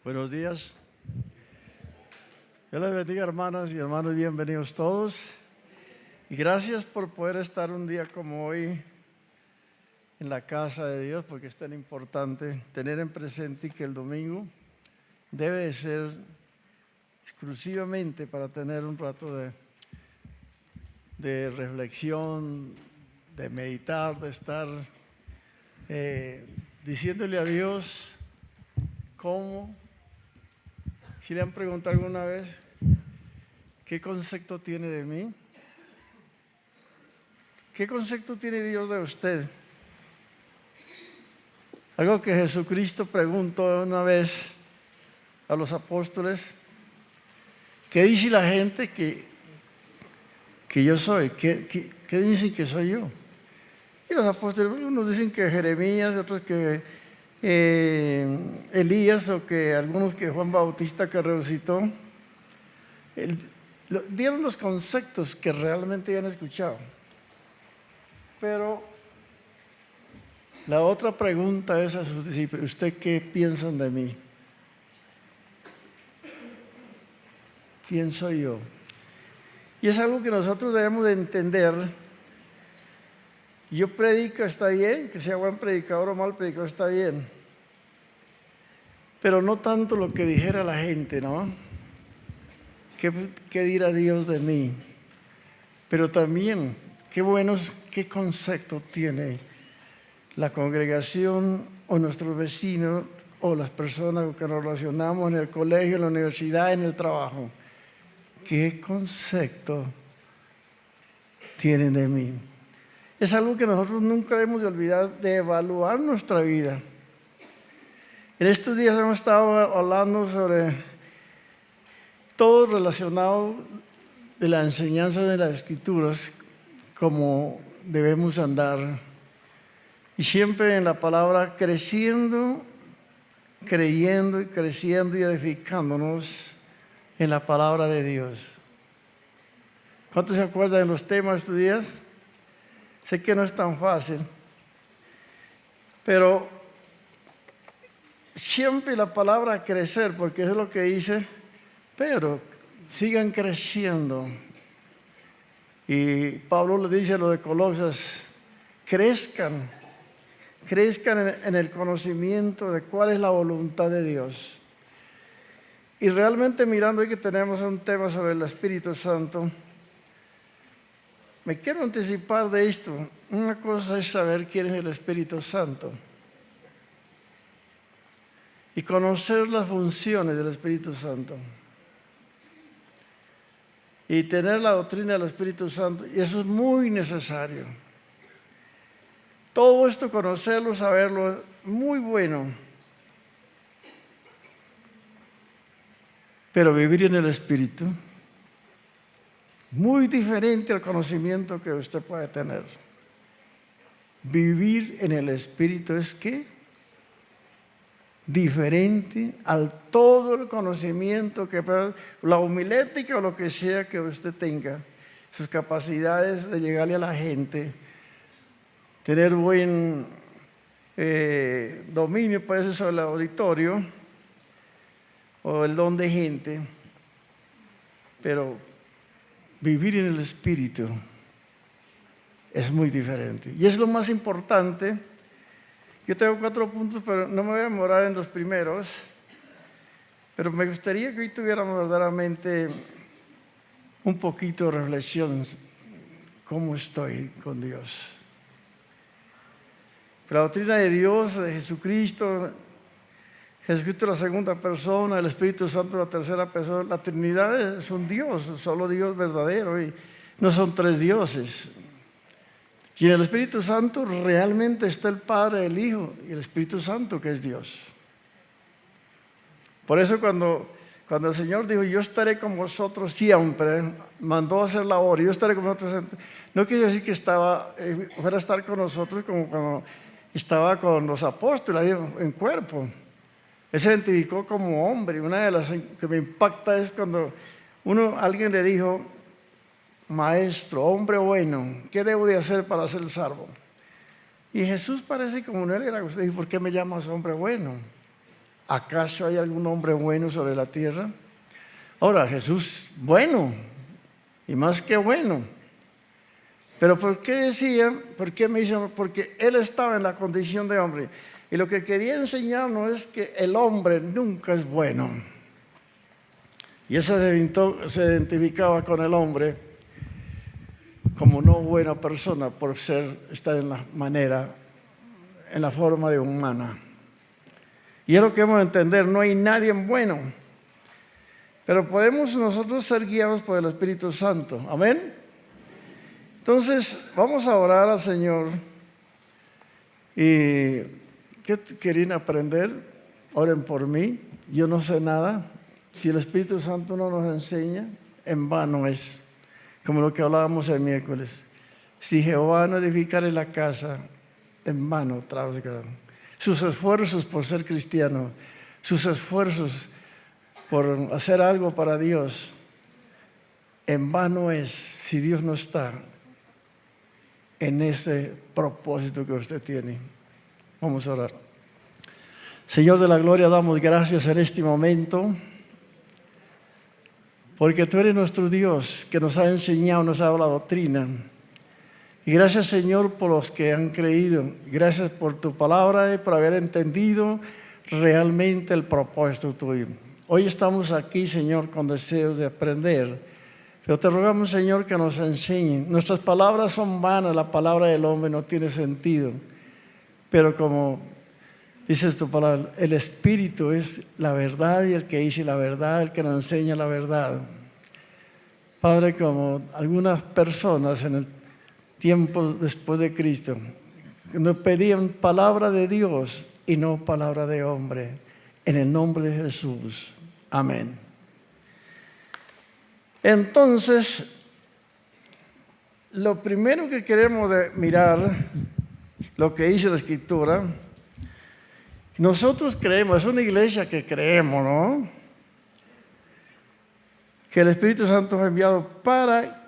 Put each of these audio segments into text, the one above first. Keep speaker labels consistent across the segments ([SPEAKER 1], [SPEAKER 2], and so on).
[SPEAKER 1] Buenos días. Dios les bendiga, hermanas y hermanos, bienvenidos todos. Y gracias por poder estar un día como hoy en la casa de Dios, porque es tan importante tener en presente que el domingo debe de ser exclusivamente para tener un rato de reflexión, de meditar, de estar diciéndole a Dios cómo. Si le han preguntado alguna vez qué concepto tiene de mí, qué concepto tiene Dios de usted. Algo que Jesucristo preguntó una vez a los apóstoles: ¿qué dice la gente que yo soy? ¿Qué dicen que soy yo? Y los apóstoles, unos dicen que Jeremías, otros que Elías, o que algunos que Juan Bautista que resucitó. Dieron los conceptos que realmente habían escuchado. Pero la otra pregunta es a sus discípulos: ¿usted qué piensan de mí? ¿Quién soy yo? Y es algo que nosotros debemos de entender. Yo predico, está bien, que sea buen predicador o mal predicador, está bien, pero no tanto lo que dijera la gente, ¿no? ¿Qué dirá Dios de mí? Pero también, qué concepto tiene la congregación o nuestros vecinos o las personas con que nos relacionamos en el colegio, en la universidad, en el trabajo. ¿Qué concepto tienen de mí? Es algo que nosotros nunca debemos de olvidar, de evaluar nuestra vida. En estos días hemos estado hablando sobre todo relacionado de la enseñanza de las Escrituras, cómo debemos andar. Y siempre en la palabra creciendo, creyendo y creciendo y edificándonos en la palabra de Dios. ¿Cuántos se acuerdan de los temas de estos días? Sé que no es tan fácil, pero siempre la palabra crecer, porque eso es lo que dice, pero sigan creciendo. Y Pablo le dice a los de Colosas: crezcan en el conocimiento de cuál es la voluntad de Dios. Y realmente, mirando hoy que tenemos un tema sobre el Espíritu Santo, me quiero anticipar de esto. Una cosa es saber quién es el Espíritu Santo y conocer las funciones del Espíritu Santo y tener la doctrina del Espíritu Santo, y eso es muy necesario. Todo esto, conocerlo, saberlo, es muy bueno, pero vivir en el Espíritu, muy diferente al conocimiento que usted puede tener. Vivir en el Espíritu es ¿qué? Diferente al todo el conocimiento que la homilética o lo que sea que usted tenga, sus capacidades de llegarle a la gente, tener buen dominio, puede ser sobre el auditorio o el don de gente, pero vivir en el Espíritu es muy diferente. Y es lo más importante. Yo tengo 4 puntos, pero no me voy a demorar en los primeros. Pero me gustaría que hoy tuviéramos verdaderamente un poquito de reflexión. ¿Cómo estoy con Dios? La doctrina de Dios, de Jesucristo es la segunda persona, el Espíritu Santo la tercera persona. La Trinidad es un Dios, solo Dios verdadero, y no son 3 dioses. Y en el Espíritu Santo realmente está el Padre, el Hijo y el Espíritu Santo, que es Dios. Por eso cuando el Señor dijo: yo estaré con vosotros siempre, mandó a hacer la obra, yo estaré con vosotros, no quiere decir que fuera a estar con nosotros como cuando estaba con los apóstoles ahí en cuerpo. Él se identificó como hombre. Una de las que me impacta es cuando alguien le dijo: maestro, hombre bueno, ¿qué debo de hacer para ser salvo? Y Jesús parece como no le era. Usted dijo: ¿por qué me llamas hombre bueno? ¿Acaso hay algún hombre bueno sobre la tierra? Ahora, Jesús, bueno, y más que bueno. Pero ¿por qué decía? ¿Por qué me dice? Porque Él estaba en la condición de hombre. Y lo que quería enseñarnos es que el hombre nunca es bueno. Y Él se identificaba con el hombre como no buena persona por estar en la forma de humana. Y es lo que hemos de entender, no hay nadie bueno. Pero podemos nosotros ser guiados por el Espíritu Santo. Amén. Entonces, vamos a orar al Señor. ¿Y qué querían aprender? Oren por mí. Yo no sé nada. Si el Espíritu Santo no nos enseña, en vano es. Como lo que hablábamos el miércoles. Si Jehová no edificare la casa, en vano trabaja. Sus esfuerzos por ser cristiano, sus esfuerzos por hacer algo para Dios, en vano es si Dios no está en ese propósito que usted tiene. Vamos a orar. Señor de la gloria, damos gracias en este momento, porque tú eres nuestro Dios que nos ha enseñado, nos ha dado la doctrina. Y gracias, Señor, por los que han creído. Gracias por tu palabra y por haber entendido realmente el propósito tuyo. Hoy estamos aquí, Señor, con deseos de aprender. Pero te rogamos, Señor, que nos enseñen. Nuestras palabras son vanas, la palabra del hombre no tiene sentido. Pero como dices tu palabra, el Espíritu es la verdad y el que dice la verdad, el que nos enseña la verdad. Padre, como algunas personas en el tiempo después de Cristo nos pedían palabra de Dios y no palabra de hombre. En el nombre de Jesús. Amén. Entonces, lo primero que queremos mirar, lo que dice la Escritura, nosotros creemos, es una iglesia que creemos, ¿no? Que el Espíritu Santo ha enviado para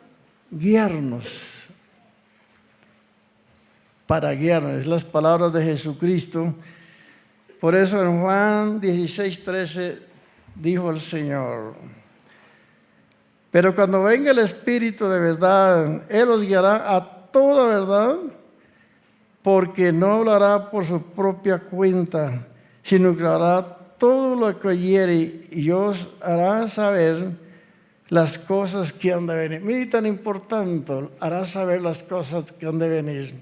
[SPEAKER 1] guiarnos. Para guiarnos, las palabras de Jesucristo. Por eso en Juan 16:13 dijo el Señor: pero cuando venga el Espíritu de verdad, Él os guiará a toda verdad, porque no hablará por su propia cuenta, sino que hará todo lo que oyere y os hará saber las cosas que han de venir. Mire, tan importante, hará saber las cosas que han de venir.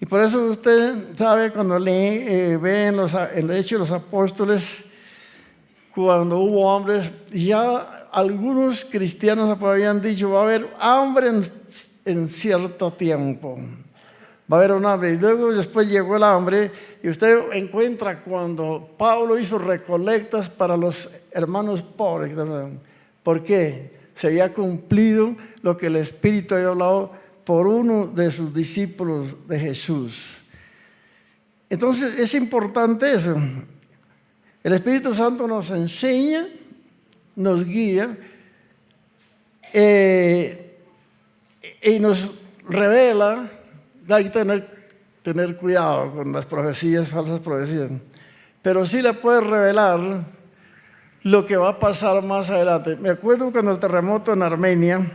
[SPEAKER 1] Y por eso usted sabe, cuando ve en el Hecho de los Apóstoles, cuando hubo hombres, ya algunos cristianos habían dicho: va a haber hambre en cierto tiempo. Va a haber un hambre. Y luego después llegó el hambre, y usted encuentra cuando Pablo hizo recolectas para los hermanos pobres. ¿Por qué? Se había cumplido lo que el Espíritu había hablado por uno de sus discípulos de Jesús. Entonces es importante eso. El Espíritu Santo nos enseña, nos guía y nos revela. Hay que tener cuidado con las profecías, falsas profecías, pero sí le puede revelar lo que va a pasar más adelante. Me acuerdo cuando el terremoto en Armenia,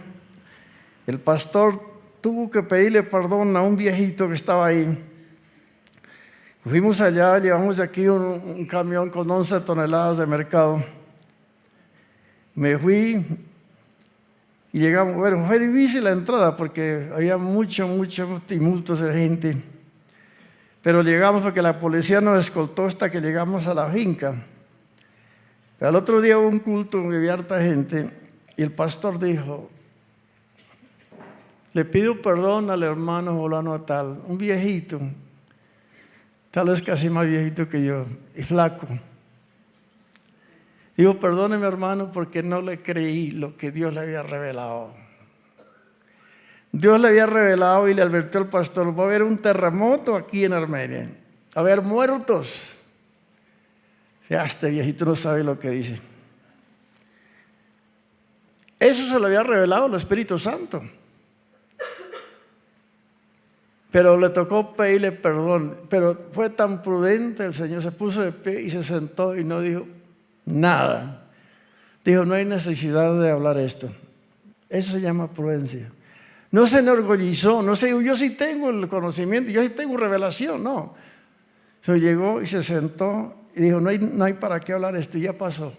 [SPEAKER 1] el pastor tuvo que pedirle perdón a un viejito que estaba ahí. Fuimos allá, llevamos de aquí un camión con 11 toneladas de mercado. Me fui y llegamos. Bueno, fue difícil la entrada porque había muchos tumultos de gente. Pero llegamos porque la policía nos escoltó hasta que llegamos a la finca. Pero al otro día hubo un culto donde había harta gente y el pastor dijo: le pido perdón al hermano fulano tal, un viejito, tal vez casi más viejito que yo, y flaco. Digo: perdóneme, hermano, porque no le creí lo que Dios le había revelado. Dios le había revelado y le advirtió al pastor: va a haber un terremoto aquí en Armenia, va a haber muertos. Ya, este viejito no sabe lo que dice. Eso se lo había revelado el Espíritu Santo. pero le tocó pedirle perdón. Pero fue tan prudente el Señor, se puso de pie y se sentó y no dijo nada. Dijo, no hay necesidad de hablar esto. Eso se llama prudencia. No se enorgullizó, no se dijo, yo sí tengo el conocimiento, yo sí tengo revelación, no. Se llegó y se sentó y dijo, no hay para qué hablar esto, ya pasó.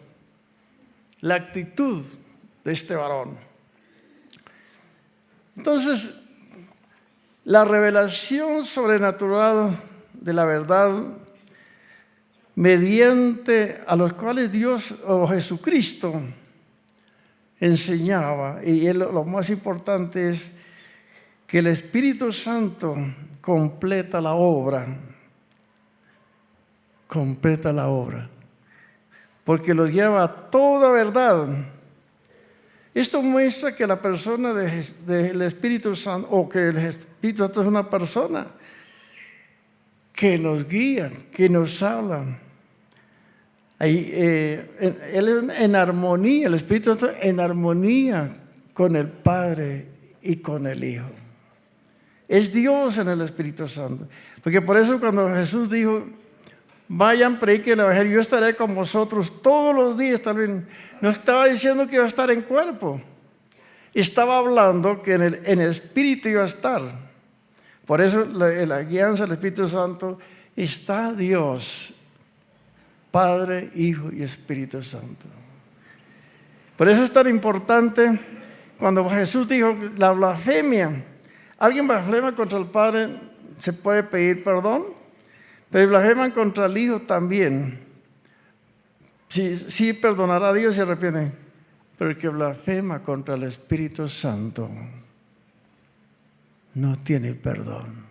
[SPEAKER 1] La actitud de este varón. Entonces, la revelación sobrenatural de la verdad mediante a los cuales Dios o Jesucristo enseñaba, y lo más importante es que el Espíritu Santo completa la obra, porque los lleva a toda verdad. Esto muestra que la persona del Espíritu Santo, o que el Espíritu Santo es una persona que nos guía, que nos habla. Él en armonía, el Espíritu Santo en armonía con el Padre y con el Hijo. Es Dios en el Espíritu Santo. Porque por eso cuando Jesús dijo, vayan, prediquen el Evangelio, yo estaré con vosotros todos los días también. No estaba diciendo que iba a estar en cuerpo. Estaba hablando que en el Espíritu iba a estar. Por eso la guianza del Espíritu Santo está Dios, Padre, Hijo y Espíritu Santo. Por eso es tan importante cuando Jesús dijo la blasfemia. Alguien blasfema contra el Padre, se puede pedir perdón, pero blasfeman contra el Hijo también. Sí perdonará a Dios y se arrepiente, pero el que blasfema contra el Espíritu Santo no tiene perdón,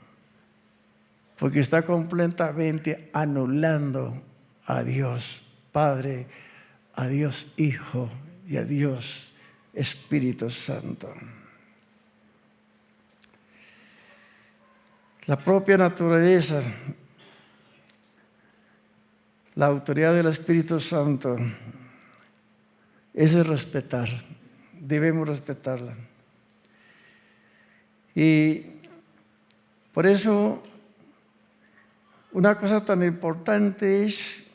[SPEAKER 1] porque está completamente anulando a Dios Padre, a Dios Hijo y a Dios Espíritu Santo. La propia naturaleza, la autoridad del Espíritu Santo es de respetar, debemos respetarla. Y por eso una cosa tan importante es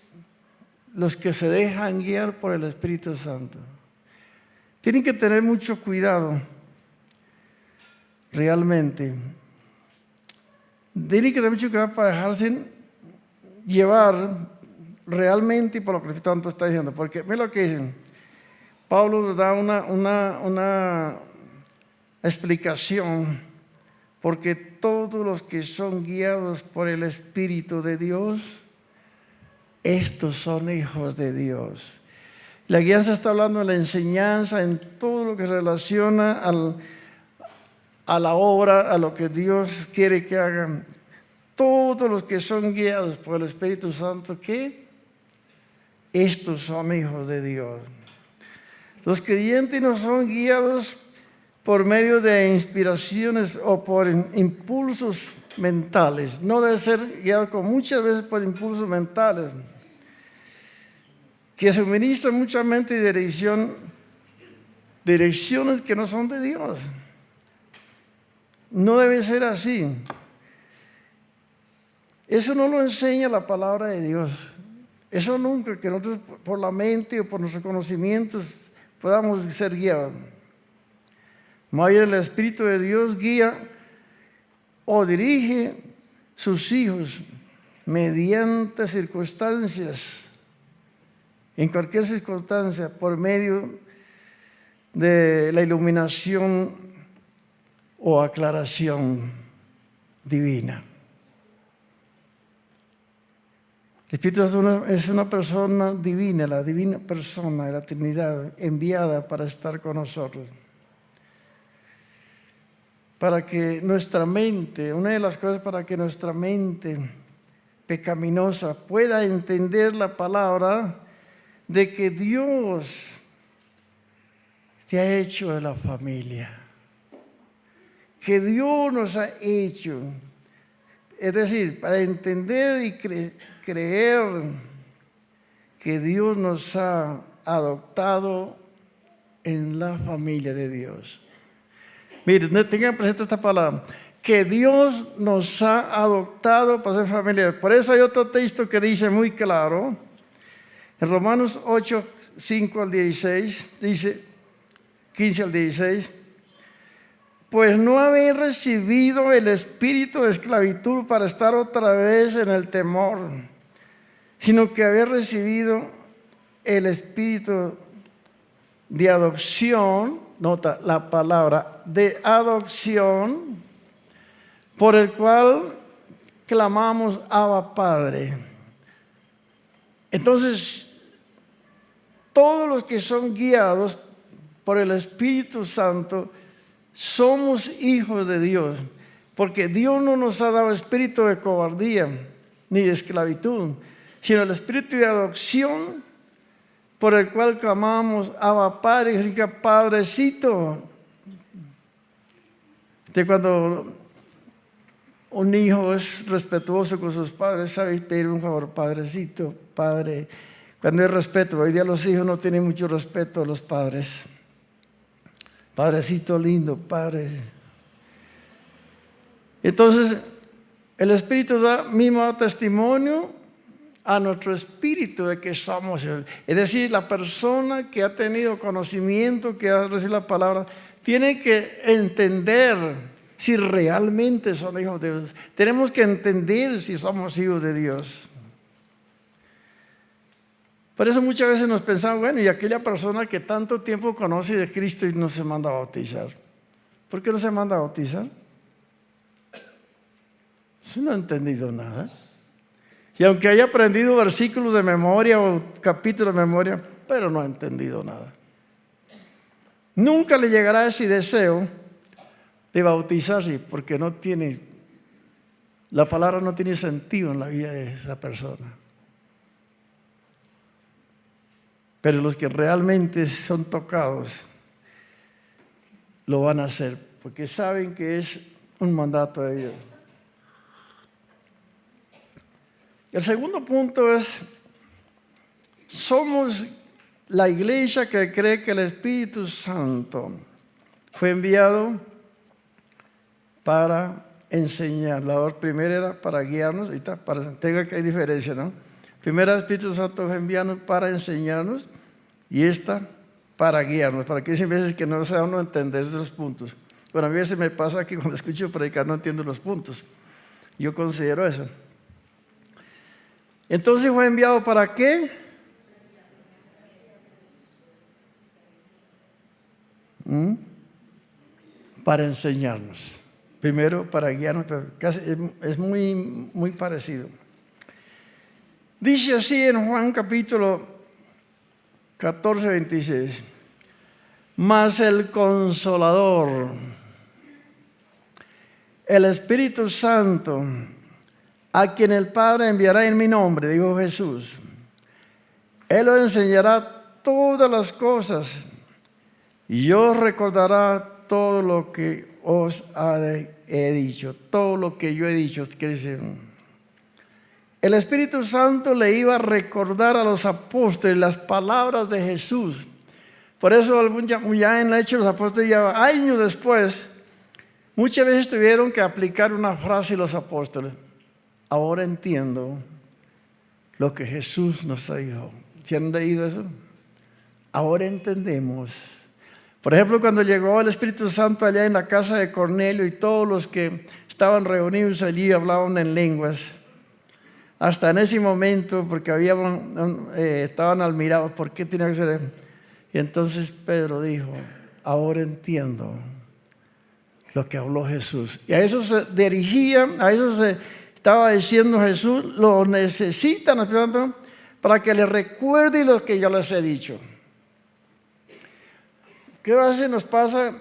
[SPEAKER 1] los que se dejan guiar por el Espíritu Santo. Tienen que tener mucho cuidado, realmente. Tienen que tener mucho cuidado para dejarse llevar realmente por lo que el Espíritu Santo está diciendo. Porque ve lo que dicen. Pablo nos da una explicación. Porque todos los que son guiados por el Espíritu de Dios, estos son hijos de Dios. La guianza está hablando de la enseñanza en todo lo que se relaciona a la obra, a lo que Dios quiere que hagan. Todos los que son guiados por el Espíritu Santo, ¿qué? Estos son hijos de Dios. Los creyentes no son guiados por medio de inspiraciones o por impulsos mentales. No debe ser guiado muchas veces por impulsos mentales, que suministran mucha mente y direcciones que no son de Dios. No debe ser así. Eso no lo enseña la palabra de Dios. Eso nunca, que nosotros por la mente o por nuestros conocimientos podamos ser guiados. Más bien el Espíritu de Dios guía o dirige sus hijos mediante circunstancias, en cualquier circunstancia, por medio de la iluminación o aclaración divina. El Espíritu es una persona divina, la divina persona de la Trinidad, enviada para estar con nosotros. Para que nuestra mente, una de las cosas para que nuestra mente pecaminosa pueda entender la palabra de que Dios te ha hecho de la familia, que Dios nos ha hecho, es decir, para entender y creer que Dios nos ha adoptado en la familia de Dios. Miren, tengan presente esta palabra. que Dios nos ha adoptado para ser familia. Por eso hay otro texto que dice muy claro, en Romanos 8, 5 al 16, dice, 15 al 16, pues no habéis recibido el espíritu de esclavitud para estar otra vez en el temor, sino que habéis recibido el espíritu de adopción, nota la palabra, de adopción, por el cual clamamos Abba Padre. Entonces, todos los que son guiados por el Espíritu Santo somos hijos de Dios, porque Dios no nos ha dado espíritu de cobardía ni de esclavitud, sino el espíritu de adopción, por el cual clamamos Abba Padre, que significa Padrecito. Cuando un hijo es respetuoso con sus padres, sabe pedir un favor, Padrecito, Padre. Cuando hay respeto, hoy día los hijos no tienen mucho respeto a los padres. Padrecito lindo, Padre. Entonces, el Espíritu mismo da testimonio a nuestro espíritu de que somos. Es decir, la persona que ha tenido conocimiento, que ha recibido la palabra, tiene que entender si realmente son hijos de Dios. Tenemos que entender si somos hijos de Dios. Por eso muchas veces nos pensamos, bueno, y aquella persona que tanto tiempo conoce de Cristo y no se manda a bautizar. ¿Por qué no se manda a bautizar? Yo no ha entendido nada. Y aunque haya aprendido versículos de memoria o capítulos de memoria, pero no ha entendido nada. Nunca le llegará ese deseo de bautizarse porque no tiene, la palabra no tiene sentido en la vida de esa persona. Pero los que realmente son tocados lo van a hacer porque saben que es un mandato de Dios. El segundo punto es, somos la iglesia que cree que el Espíritu Santo fue enviado para enseñar. La primera era para guiarnos, ahorita tenga que hay diferencia, ¿no? Primera, el Espíritu Santo fue enviado para enseñarnos y esta para guiarnos. Para que hay veces que no se da uno a entender los puntos. Bueno, a mí a veces me pasa que cuando escucho predicar no entiendo los puntos. Yo considero eso. Entonces fue enviado ¿para qué? Para enseñarnos. Primero para guiarnos, pero casi es muy parecido. Dice así en Juan capítulo 14, 26. Mas el Consolador, el Espíritu Santo, a quien el Padre enviará en mi nombre, dijo Jesús, Él os enseñará todas las cosas y os recordará todo lo que os he dicho, todo lo que yo he dicho. El Espíritu Santo le iba a recordar a los apóstoles las palabras de Jesús. Por eso ya en el Hecho de los Apóstoles, ya años después, muchas veces tuvieron que aplicar una frase los apóstoles. Ahora entiendo lo que Jesús nos dijo. ¿Se han leído eso? Ahora entendemos. Por ejemplo, cuando llegó el Espíritu Santo allá en la casa de Cornelio y todos los que estaban reunidos allí hablaban en lenguas. Hasta en ese momento, porque estaban admirados, ¿por qué tenía que ser eso? Y entonces Pedro dijo, ahora entiendo lo que habló Jesús. Y a eso se dirigía, a eso se estaba diciendo Jesús, lo necesitan para que les recuerde lo que yo les he dicho. ¿Qué veces nos pasa?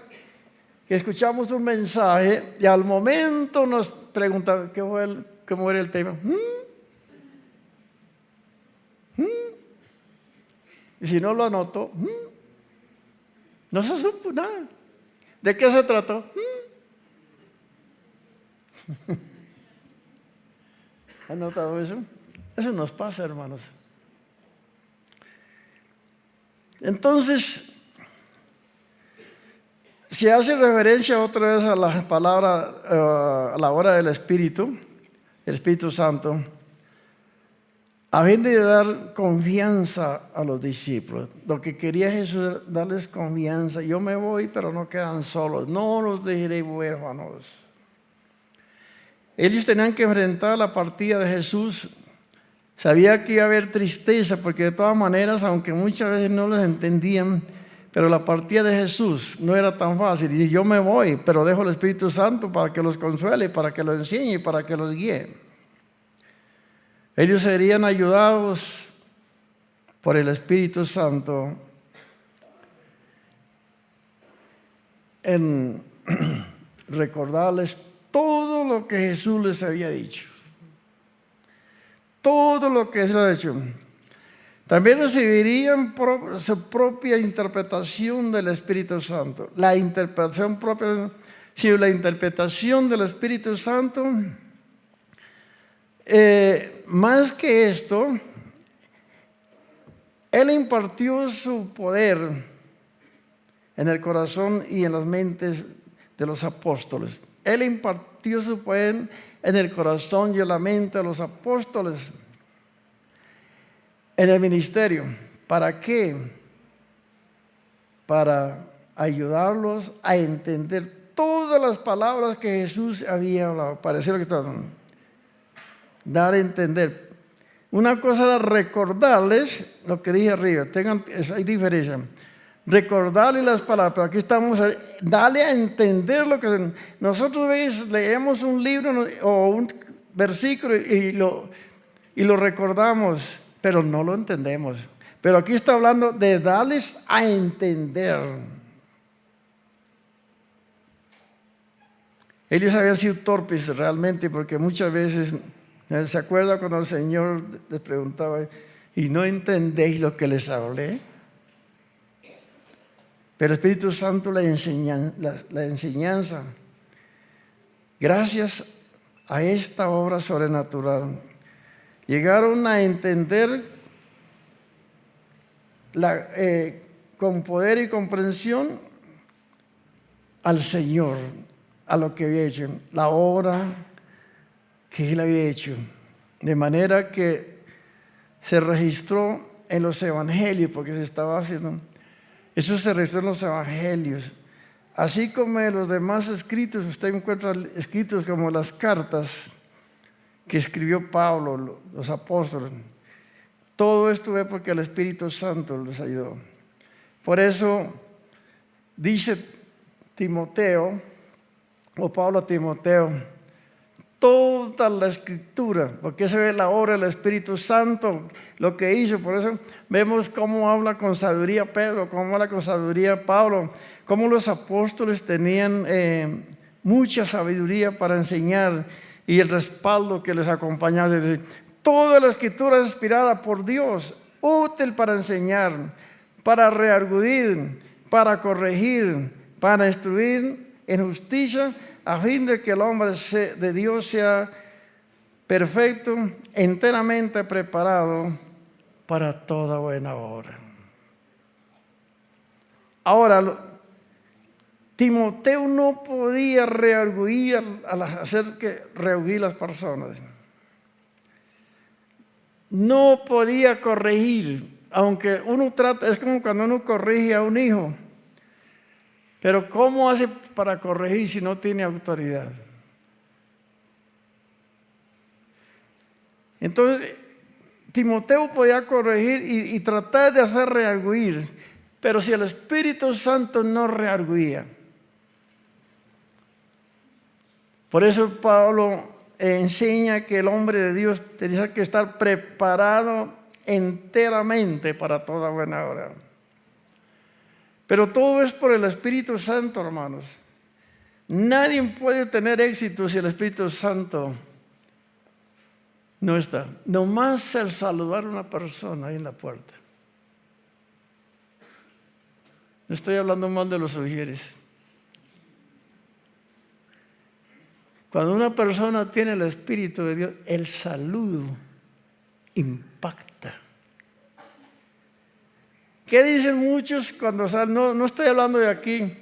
[SPEAKER 1] Que escuchamos un mensaje y al momento nos preguntan, ¿cómo era el tema? Y si no lo anotó, no se supo nada. ¿De qué se trató? ¿Han notado eso? Eso nos pasa, hermanos. Si se hace referencia otra vez a la palabra, a la obra del Espíritu Santo, a fin de dar confianza a los discípulos. Lo que quería Jesús es darles confianza. Yo me voy, pero no quedan solos. No los dejaré huérfanos. Ellos tenían que enfrentar la partida de Jesús. Sabía que iba a haber tristeza, porque de todas maneras, aunque muchas veces no les entendían, pero la partida de Jesús no era tan fácil. Y yo me voy, pero dejo al Espíritu Santo para que los consuele, para que los enseñe, para que los guíe. Ellos serían ayudados por el Espíritu Santo en recordarles todo lo que Jesús les había dicho. Todo lo que Jesús ha hecho. También recibirían su propia interpretación del Espíritu Santo. La interpretación propia, sí, la interpretación del Espíritu Santo. Más que esto, Él impartió su poder en el corazón y en las mentes de los apóstoles. Él impartió su poder en el corazón y en la mente de los apóstoles en el ministerio. ¿Para qué? Para ayudarlos a entender todas las palabras que Jesús había hablado. Parecía lo que estaban dar a entender. Una cosa era recordarles lo que dije arriba. Hay diferencia. Recordarles las palabras, pero aquí estamos, darle a entender lo que nosotros leemos un libro o un versículo y lo recordamos, pero no lo entendemos. Pero aquí está hablando de darles a entender. Ellos habían sido torpes realmente, porque muchas veces, ¿se acuerda cuando el Señor les preguntaba, y no entendéis lo que les hablé? Pero el Espíritu Santo, la enseñanza, gracias a esta obra sobrenatural, llegaron a entender con poder y comprensión al Señor, a lo que había hecho, la obra que Él había hecho. De manera que se registró en los evangelios, porque se estaba haciendo. Eso se registró en los evangelios. Así como en los demás escritos, usted encuentra escritos como las cartas que escribió Pablo, los apóstoles. Todo esto es porque el Espíritu Santo les ayudó. Por eso dice Timoteo, o Pablo a Timoteo, toda la Escritura, porque se ve la obra del Espíritu Santo, lo que hizo. Por eso vemos cómo habla con sabiduría Pedro, cómo habla con sabiduría Pablo, cómo los apóstoles tenían mucha sabiduría para enseñar y el respaldo que les acompañaba. Toda la Escritura es inspirada por Dios, útil para enseñar, para redarguir, para corregir, para instruir en justicia, a fin de que el hombre de Dios sea perfecto, enteramente preparado para toda buena obra. Ahora, Timoteo no podía redarguir, hacer que redarguir las personas. No podía corregir, aunque uno trata, es como cuando uno corrige a un hijo. Pero ¿cómo hace para corregir si no tiene autoridad? Entonces, Timoteo podía corregir y tratar de hacer redarguir, pero si el Espíritu Santo no redarguía. Por eso Pablo enseña que el hombre de Dios tenía que estar preparado enteramente para toda buena obra. Pero todo es por el Espíritu Santo, hermanos. Nadie puede tener éxito si el Espíritu Santo no está. Nomás el saludar a una persona ahí en la puerta. No estoy hablando mal de los ujieres. Cuando una persona tiene el Espíritu de Dios, el saludo impacta. ¿Qué dicen muchos cuando salen? No estoy hablando de aquí.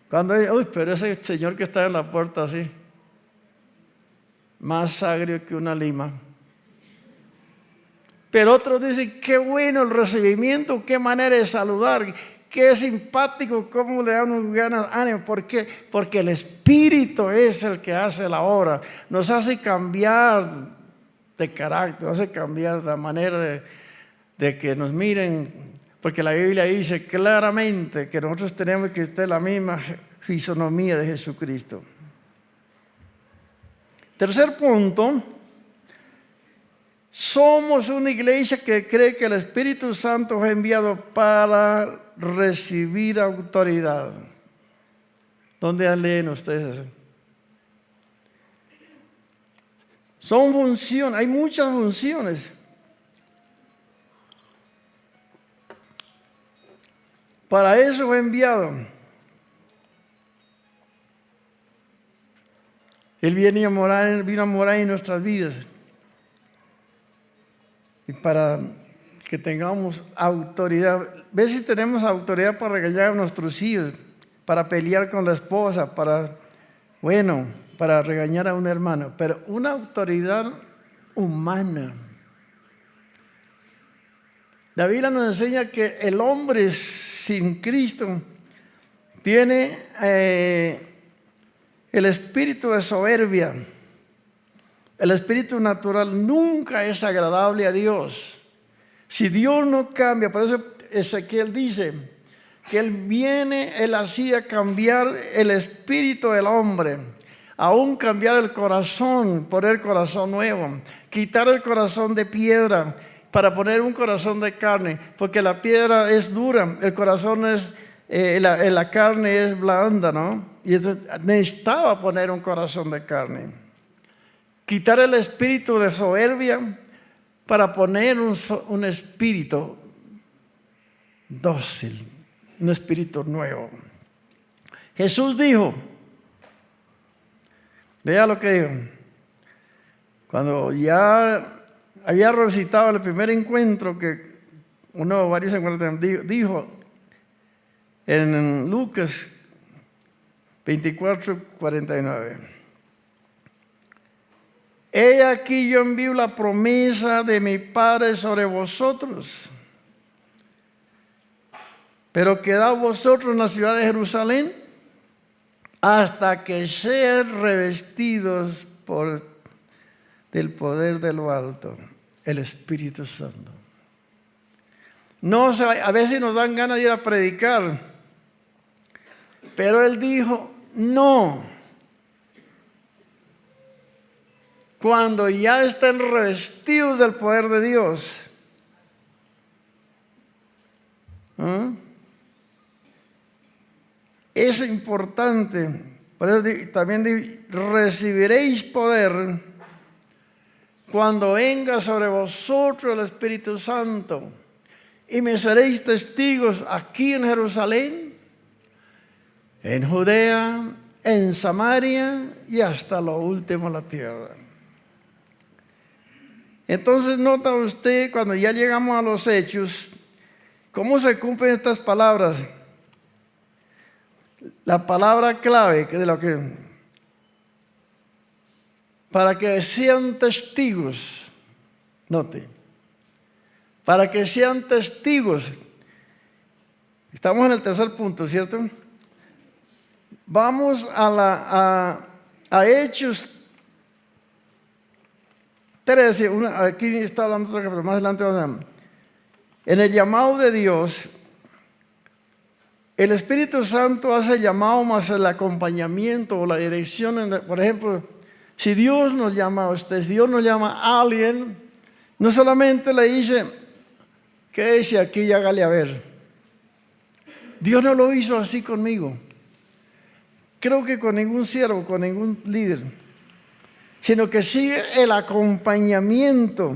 [SPEAKER 1] Pero ese señor que está en la puerta así, más agrio que una lima. Pero otros dicen, qué bueno el recibimiento, qué manera de saludar, qué simpático, cómo le dan ganas, ánimo. ¿Por qué? Porque el Espíritu es el que hace la obra. Nos hace cambiar de carácter, nos hace cambiar la manera de que nos miren. Porque la Biblia dice claramente que nosotros tenemos que tener la misma fisonomía de Jesucristo. Tercer punto. Somos una iglesia que cree que el Espíritu Santo fue enviado para recibir autoridad. ¿Dónde leen ustedes eso? Son funciones, hay muchas funciones. Para eso fue enviado. Él vino a morar en nuestras vidas. Y para que tengamos autoridad. ¿Ves si tenemos autoridad para regañar a nuestros hijos? Para pelear con la esposa, para regañar a un hermano. Pero una autoridad humana. La Biblia nos enseña que el hombre sin Cristo tiene el espíritu de soberbia. El espíritu natural nunca es agradable a Dios. Si Dios no cambia, por eso Ezequiel dice que Él hacía cambiar el espíritu del hombre, aún cambiar el corazón, poner el corazón nuevo, quitar el corazón de piedra para poner un corazón de carne, porque la piedra es dura, el corazón la carne es blanda, ¿no? Y necesitaba poner un corazón de carne. Quitar el espíritu de soberbia para poner un espíritu dócil, un espíritu nuevo. Jesús dijo, vea lo que dijo, cuando ya había recitado el primer encuentro que varios encuentros dijo en Lucas 24:49. He aquí yo envío la promesa de mi Padre sobre vosotros. Pero quedaos vosotros en la ciudad de Jerusalén hasta que sean revestidos del poder de lo alto, el Espíritu Santo. A veces nos dan ganas de ir a predicar, pero Él dijo, no. Cuando ya estén revestidos del poder de Dios. Es importante. Por eso también recibiréis poder cuando venga sobre vosotros el Espíritu Santo. Y me seréis testigos aquí en Jerusalén, en Judea, en Samaria y hasta lo último de la tierra. Entonces nota usted cuando ya llegamos a los hechos, ¿cómo se cumplen estas palabras? La palabra clave para que sean testigos, note, para que sean testigos. Estamos en el tercer punto, ¿cierto? Vamos a Hechos 13, aquí está hablando otra cosa, más adelante vamos a ver. En el llamado de Dios, el Espíritu Santo hace llamado más el acompañamiento o la dirección. Por ejemplo, si Dios nos llama a usted, si Dios nos llama a alguien, no solamente le dice, quédese aquí y hágale a ver. Dios no lo hizo así conmigo. Creo que con ningún siervo, con ningún líder. Sino que sigue el acompañamiento,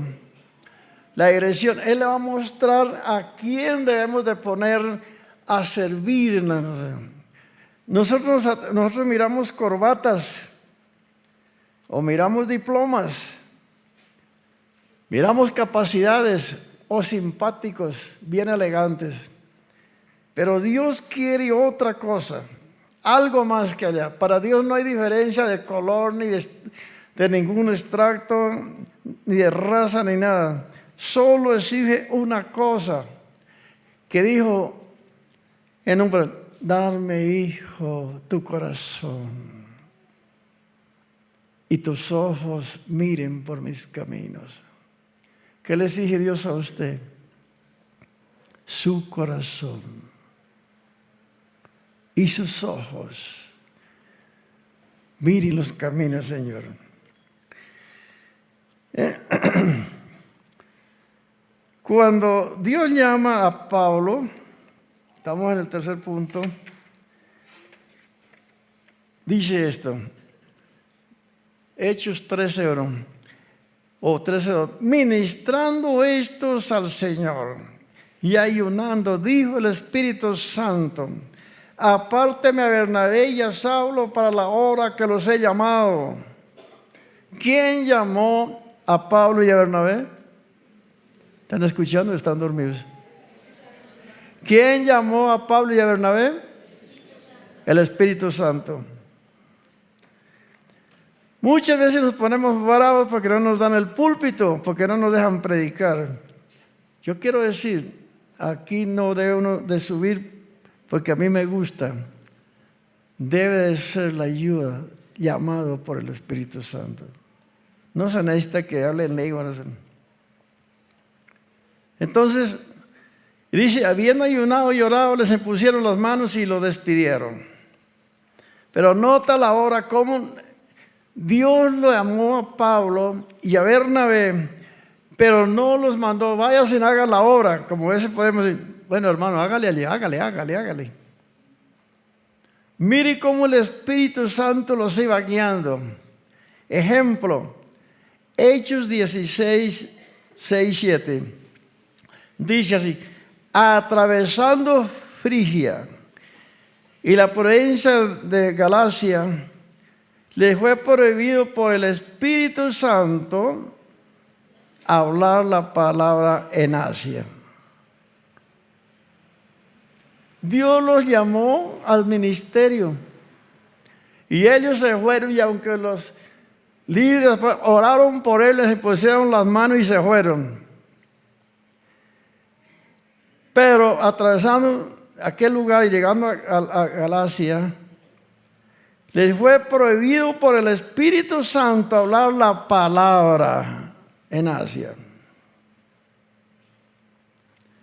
[SPEAKER 1] la dirección. Él le va a mostrar a quién debemos de poner a servir. Nosotros miramos corbatas o miramos diplomas, miramos capacidades o simpáticos, bien elegantes. Pero Dios quiere otra cosa. algo más que allá. Para Dios no hay diferencia de color, ni de ningún extracto, ni de raza, ni nada. Solo exige una cosa, que dijo en un: dame, hijo, tu corazón, y tus ojos miren por mis caminos. ¿Qué le exige Dios a usted? Su corazón y sus ojos. Miren los caminos, Señor. Cuando Dios llama a Pablo, estamos en el tercer punto, dice esto, Hechos 13:1 o 13:2, ministrando estos al Señor y ayunando, dijo el Espíritu Santo: apárteme a Bernabé y a Saulo para la obra que los he llamado. ¿Quién llamó a Pablo y a Bernabé? ¿Están escuchando o están dormidos? ¿Quién llamó a Pablo y a Bernabé? El Espíritu Santo. Muchas veces nos ponemos bravos porque no nos dan el púlpito, porque no nos dejan predicar. Yo quiero decir, aquí no debe uno de subir porque a mí me gusta. Debe de ser la ayuda, llamado por el Espíritu Santo. No se necesita que hable en lenguas. Entonces, dice, habiendo ayunado y orado, les impusieron las manos y lo despidieron. Pero nota la hora cómo Dios lo llamó a Pablo y a Bernabé, pero no los mandó: váyanse y hagan la obra. Como ese podemos decir: bueno, hermano, hágale allí, hágale. Mire cómo el Espíritu Santo los iba guiando. Ejemplo, Hechos 16, 6, 7. Dice así: atravesando Frigia y la provincia de Galacia, les fue prohibido por el Espíritu Santo hablar la palabra en Asia. Dios los llamó al ministerio y ellos se fueron, y aunque los líderes oraron por él, les pusieron las manos y se fueron. Pero atravesando aquel lugar y llegando a Galacia, les fue prohibido por el Espíritu Santo hablar la palabra en Asia.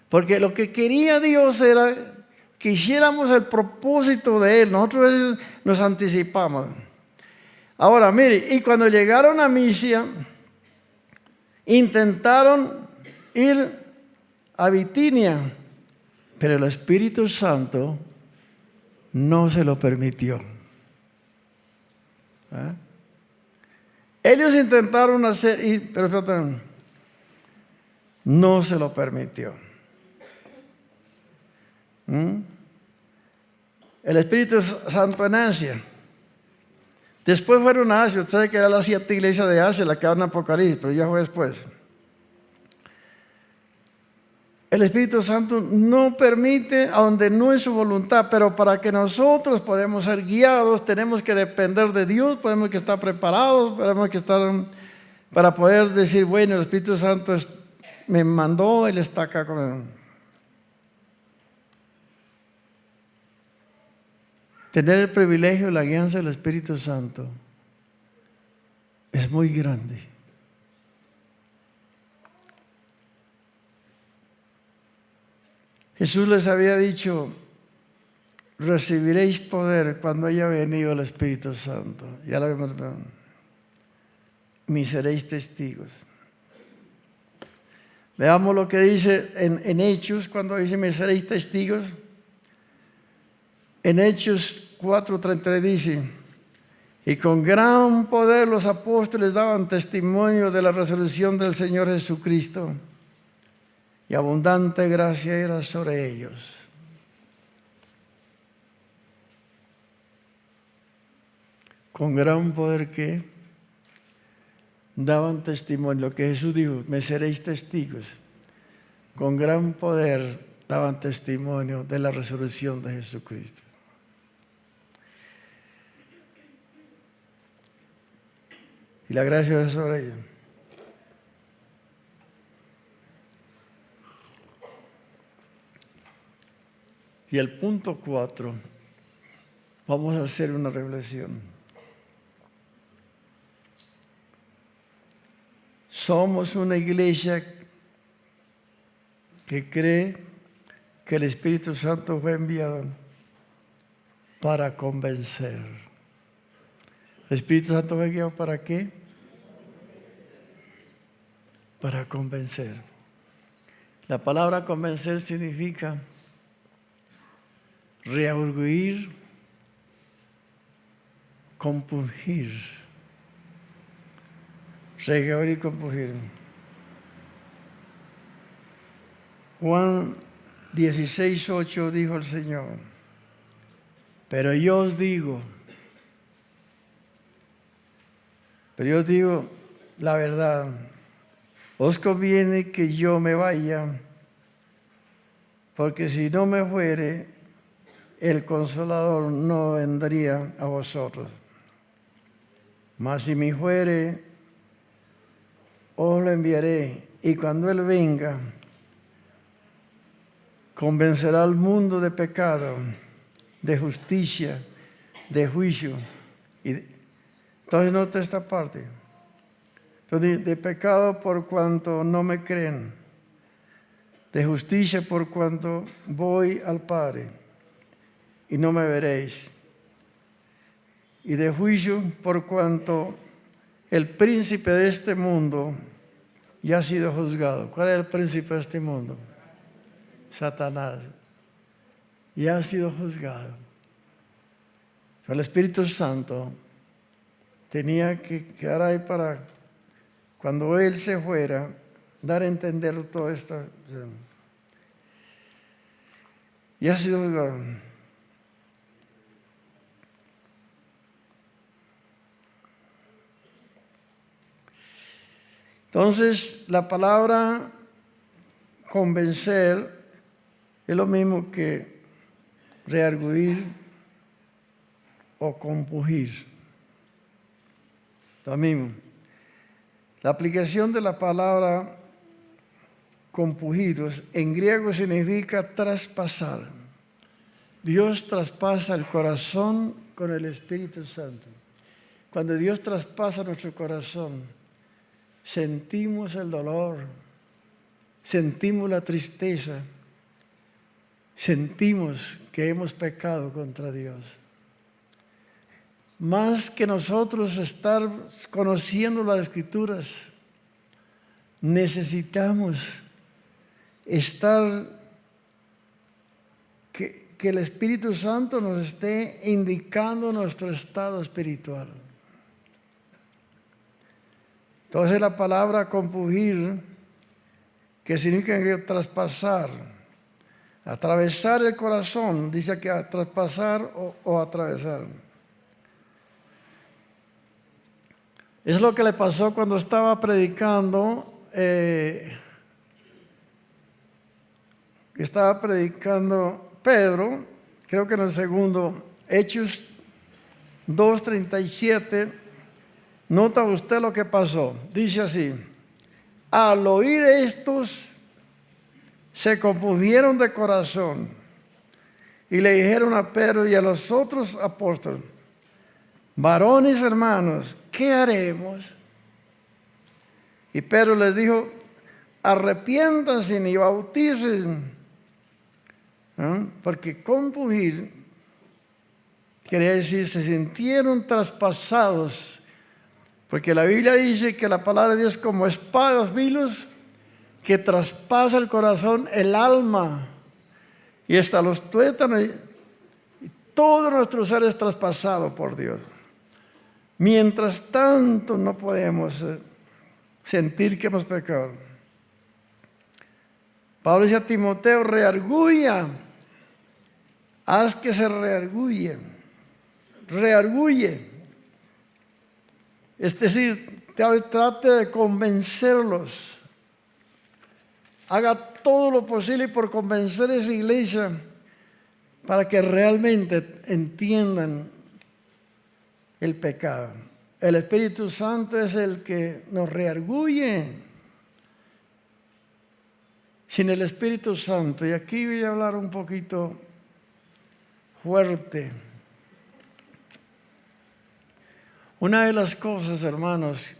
[SPEAKER 1] Porque lo que quería Dios era que hiciéramos el propósito de Él. Nosotros a veces nos anticipamos. Ahora, mire, y cuando llegaron a Misia, intentaron ir a Bitinia, pero el Espíritu Santo no se lo permitió. Ellos intentaron hacer, pero no se lo permitió. El Espíritu Santo en Asia. Después fueron a Asia. Usted sabe que era la 7 iglesia de Asia, la que habla en Apocalipsis, pero ya fue después. El Espíritu Santo no permite a donde no es su voluntad, pero para que nosotros podamos ser guiados, tenemos que depender de Dios, tenemos que estar preparados, tenemos que estar para poder decir: bueno, el Espíritu Santo me mandó, Él está acá conmigo. Tener el privilegio de la guianza del Espíritu Santo es muy grande. Jesús les había dicho: recibiréis poder cuando haya venido el Espíritu Santo. Ya lo habíamos visto. Me seréis testigos. Veamos lo que dice en Hechos, cuando dice: me seréis testigos. En Hechos 4:33 dice: y con gran poder los apóstoles daban testimonio de la resurrección del Señor Jesucristo, y abundante gracia era sobre ellos. Con gran poder que daban testimonio, lo que Jesús dijo: me seréis testigos. Con gran poder daban testimonio de la resurrección de Jesucristo. y la gracia es sobre ellos. Y el punto 4, vamos a hacer una revelación. Somos una iglesia que cree que el Espíritu Santo fue enviado para convencer. ¿El Espíritu Santo fue enviado para qué? Para convencer. La palabra convencer significa reargüir, compungir. Reargüir y compungir. Juan 16:8 dijo el Señor: pero yo os digo la verdad, os conviene que yo me vaya, porque si no me fuere, el Consolador no vendría a vosotros. Mas si me fuere, os lo enviaré, y cuando Él venga, convencerá al mundo de pecado, de justicia, de juicio. Entonces nota esta parte. Entonces, de pecado por cuanto no me creen, de justicia por cuanto voy al Padre y no me veréis, y de juicio por cuanto el príncipe de este mundo ya ha sido juzgado. ¿Cuál es el príncipe de este mundo? Satanás. Ya ha sido juzgado. El Espíritu Santo tenía que quedar ahí para, cuando Él se fuera, dar a entender todo esto. Ya ha sido juzgado. Entonces, la palabra convencer es lo mismo que reargüir o compungir. Lo mismo. La aplicación de la palabra compungir en griego significa traspasar. Dios traspasa el corazón con el Espíritu Santo. Cuando Dios traspasa nuestro corazón, sentimos el dolor, sentimos la tristeza, sentimos que hemos pecado contra Dios. Más que nosotros estar conociendo las Escrituras, necesitamos estar, que el Espíritu Santo nos esté indicando nuestro estado espiritual. Entonces la palabra compungir, que significa traspasar, atravesar el corazón, dice que traspasar o atravesar. Es lo que le pasó cuando estaba predicando, Pedro, creo que en el segundo, Hechos 2:37, nota usted lo que pasó. Dice así: al oír estos, se compungieron de corazón y le dijeron a Pedro y a los otros apóstoles: varones hermanos, ¿qué haremos? Y Pedro les dijo: arrepiéntanse y bautícense. Porque compungir quería decir, se sintieron traspasados. Porque la Biblia dice que la palabra de Dios es como espada de dos filos, que traspasa el corazón, el alma, y hasta los tuétanos, y todo nuestro ser es traspasado por Dios. Mientras tanto no podemos sentir que hemos pecado. Pablo dice a Timoteo: reargulla, haz que se reargulle. Es decir, trate de convencerlos. Haga todo lo posible por convencer a esa iglesia para que realmente entiendan el pecado. El Espíritu Santo es el que nos reargulle. Sin el Espíritu Santo, y aquí voy a hablar un poquito fuerte. Una de las cosas, hermanos,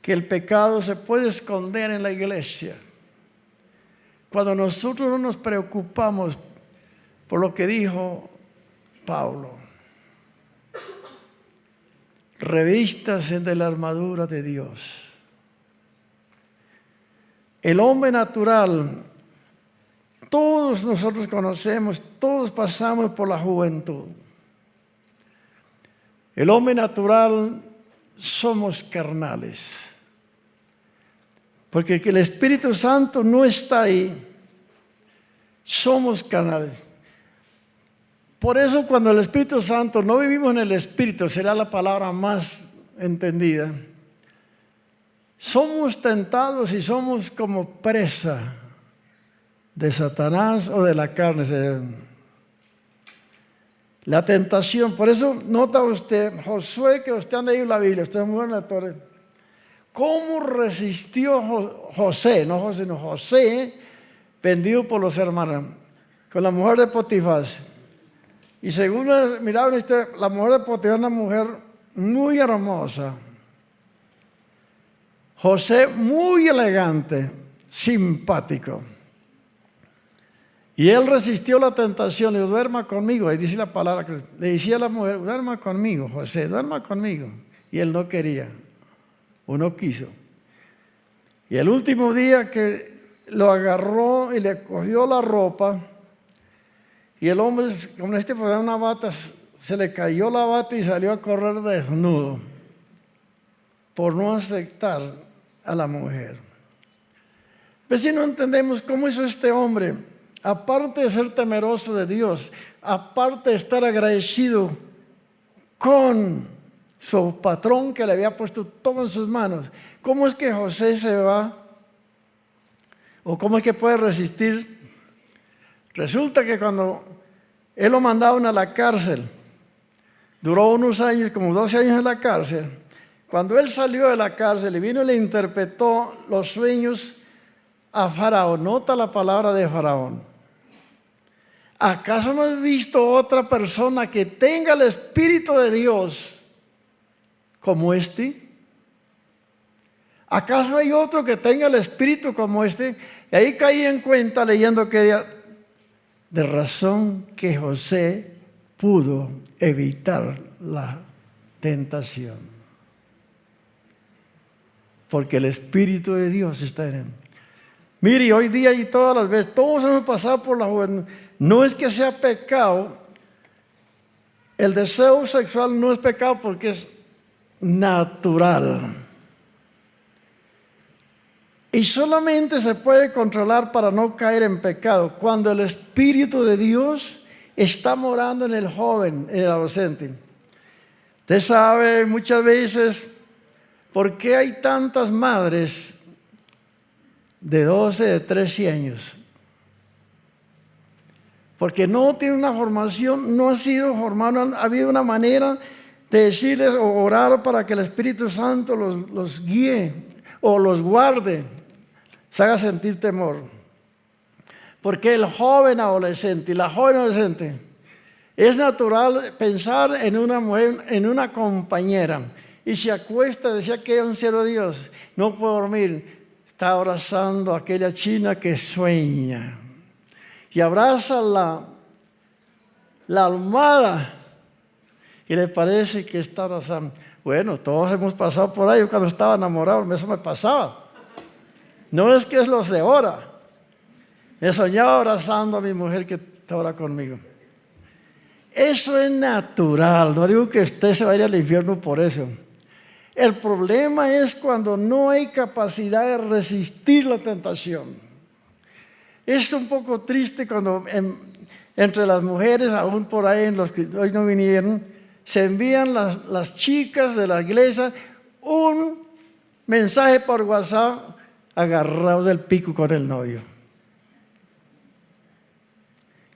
[SPEAKER 1] que el pecado se puede esconder en la iglesia. Cuando nosotros no nos preocupamos por lo que dijo Pablo. Revístase de la armadura de Dios. El hombre natural, todos nosotros conocemos, todos pasamos por la juventud. El hombre natural somos carnales. Porque el Espíritu Santo no está ahí. Somos carnales. Por eso cuando el Espíritu Santo, no vivimos en el Espíritu, será la palabra más entendida. Somos tentados y somos como presa de Satanás o de la carne. La tentación, por eso nota usted, Josué, que usted ha leído la Biblia, usted es muy buen lector. ¿Cómo resistió José, no José, no José, vendido por los hermanos, con la mujer de Potifar? Y según miraban usted, la mujer de Potifar es una mujer muy hermosa. José muy elegante, simpático. Y él resistió la tentación, le dijo, duerma conmigo. Ahí dice la palabra, que le decía a la mujer, duerma conmigo, José, duerma conmigo. Y él no quería, o no quiso. Y el último día que lo agarró y le cogió la ropa, y el hombre, como este fue una bata, se le cayó la bata y salió a correr desnudo, por no aceptar a la mujer. Pues si no entendemos cómo hizo este hombre, aparte de ser temeroso de Dios, aparte de estar agradecido con su patrón que le había puesto todo en sus manos, ¿cómo es que José se va? ¿O cómo es que puede resistir? Resulta que cuando él lo mandaron a la cárcel, duró unos años, como 12 años en la cárcel. Cuando él salió de la cárcel y vino y le interpretó los sueños a Faraón, nota la palabra de Faraón. ¿Acaso no has visto otra persona que tenga el Espíritu de Dios como este? ¿Acaso hay otro que tenga el Espíritu como este? Y ahí caí en cuenta leyendo que de razón que José pudo evitar la tentación. Porque el Espíritu de Dios está en él. Mire, hoy día y todas las veces, todos hemos pasado por la juventud. No es que sea pecado. El deseo sexual no es pecado porque es natural. Y solamente se puede controlar para no caer en pecado cuando el Espíritu de Dios está morando en el joven, en el adolescente. Usted sabe muchas veces por qué hay tantas madres de 12, de 13 años. Porque no tiene una formación, no ha sido formado, ha habido una manera de decirles o orar para que el Espíritu Santo los guíe o los guarde, se haga sentir temor. Porque el joven adolescente y la joven adolescente es natural pensar en una mujer, en una compañera, y se acuesta, decía que es un siervo de Dios, no puedo dormir, está abrazando a aquella china que sueña. Y abraza la almohada y le parece que está abrazando. Bueno, todos hemos pasado por ahí. Yo cuando estaba enamorado, eso me pasaba. No es que es los de ahora. Me soñaba abrazando a mi mujer que está ahora conmigo. Eso es natural. No digo que usted se vaya al infierno por eso. El problema es cuando no hay capacidad de resistir la tentación. Es un poco triste cuando entre las mujeres, aún por ahí en los que hoy no vinieron, se envían las chicas de la iglesia un mensaje por WhatsApp agarrados del pico con el novio.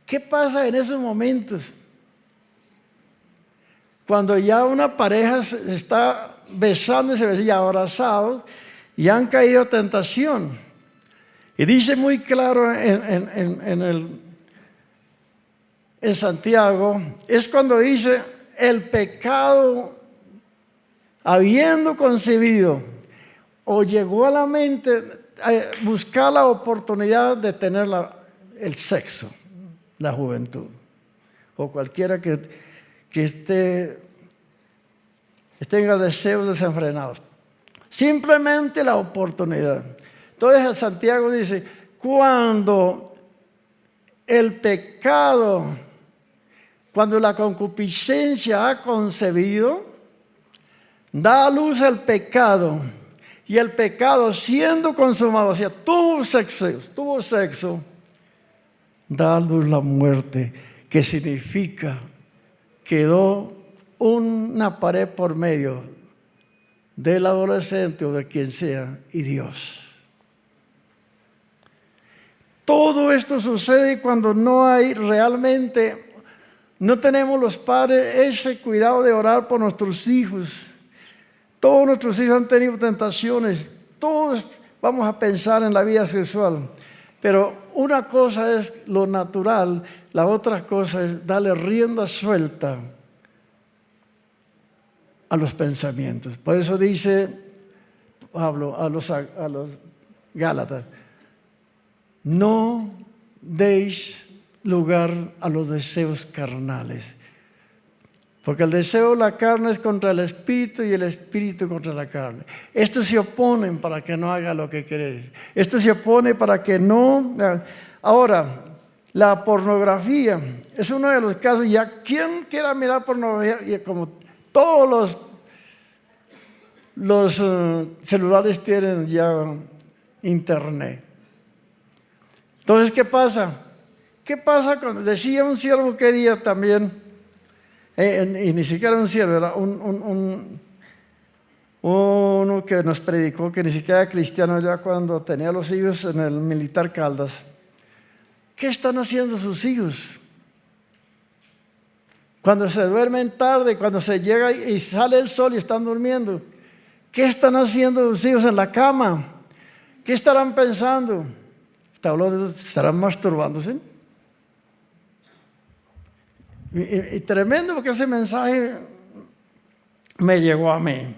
[SPEAKER 1] ¿Qué pasa en esos momentos? cuando ya una pareja se está besándose y abrazados y han caído a tentación. Y dice muy claro en Santiago, es cuando dice, el pecado, habiendo concebido, o llegó a la mente buscar la oportunidad de tener el sexo, la juventud, o cualquiera que tenga deseos desenfrenados. Simplemente la oportunidad. Entonces Santiago dice, cuando el pecado, cuando la concupiscencia ha concebido, da a luz el pecado, y el pecado siendo consumado, o sea, tuvo sexo, da a luz la muerte, que significa, quedó una pared por medio del adolescente o de quien sea y Dios. Todo esto sucede cuando no hay realmente, no tenemos los padres ese cuidado de orar por nuestros hijos. Todos nuestros hijos han tenido tentaciones, todos vamos a pensar en la vida sexual, pero una cosa es lo natural, la otra cosa es darle rienda suelta a los pensamientos. Por eso dice Pablo a los Gálatas, no deis lugar a los deseos carnales. Porque el deseo de la carne es contra el espíritu y el espíritu contra la carne. Estos se oponen para que no haga lo que queréis. Esto se opone para que no. Ahora, la pornografía es uno de los casos. Ya quien quiera mirar pornografía, como todos los celulares tienen ya internet. Entonces, ¿qué pasa? ¿Qué pasa cuando decía un siervo que día también, y ni siquiera un siervo, era uno que nos predicó, que ni siquiera era cristiano ya cuando tenía los hijos en el Militar Caldas? ¿Qué están haciendo sus hijos? Cuando se duermen tarde, cuando se llega y sale el sol y están durmiendo, ¿qué están haciendo sus hijos en la cama? ¿Qué estarán pensando? ¿Estarán masturbándose? Y tremendo, porque ese mensaje me llegó a mí.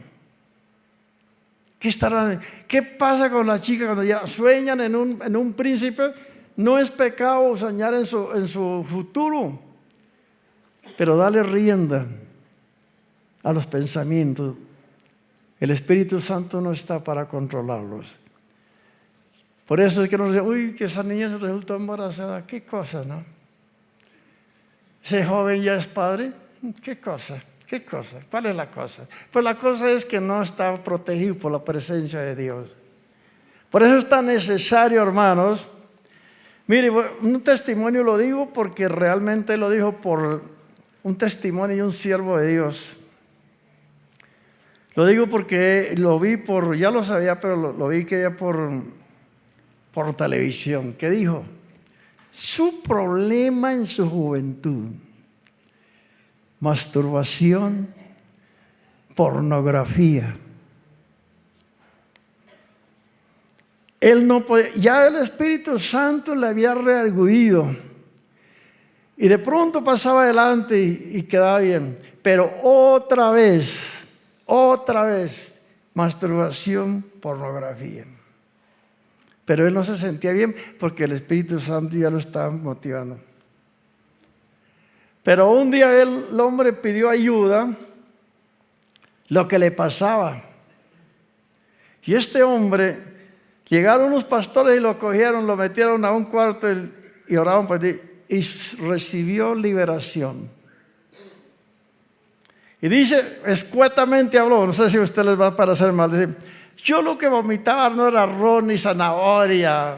[SPEAKER 1] ¿Qué pasa con las chicas cuando ya sueñan en un príncipe? No es pecado soñar en su futuro, pero dale rienda a los pensamientos. El Espíritu Santo no está para controlarlos. Por eso es que nos dicen, uy, que esa niña se resultó embarazada. ¿Qué cosa, no? Ese joven ya es padre. ¿Qué cosa? ¿Qué cosa? ¿Cuál es la cosa? Pues la cosa es que no está protegido por la presencia de Dios. Por eso es tan necesario, hermanos. Mire, un testimonio lo digo porque realmente lo dijo por un testimonio y un siervo de Dios. Lo digo porque lo vi ya lo sabía, pero lo vi que ya por televisión, que dijo, su problema en su juventud, masturbación, pornografía. Él no podía, ya el Espíritu Santo le había reargüido y de pronto pasaba adelante y quedaba bien, pero otra vez, masturbación, pornografía. Pero él no se sentía bien porque el Espíritu Santo ya lo estaba motivando. Pero un día el hombre pidió ayuda, lo que le pasaba. Y este hombre, llegaron unos pastores y lo cogieron, lo metieron a un cuarto y oraron por él y recibió liberación. Y dice, escuetamente habló, no sé si a usted les va a parecer mal, dice, yo lo que vomitaba no era arroz ni zanahoria.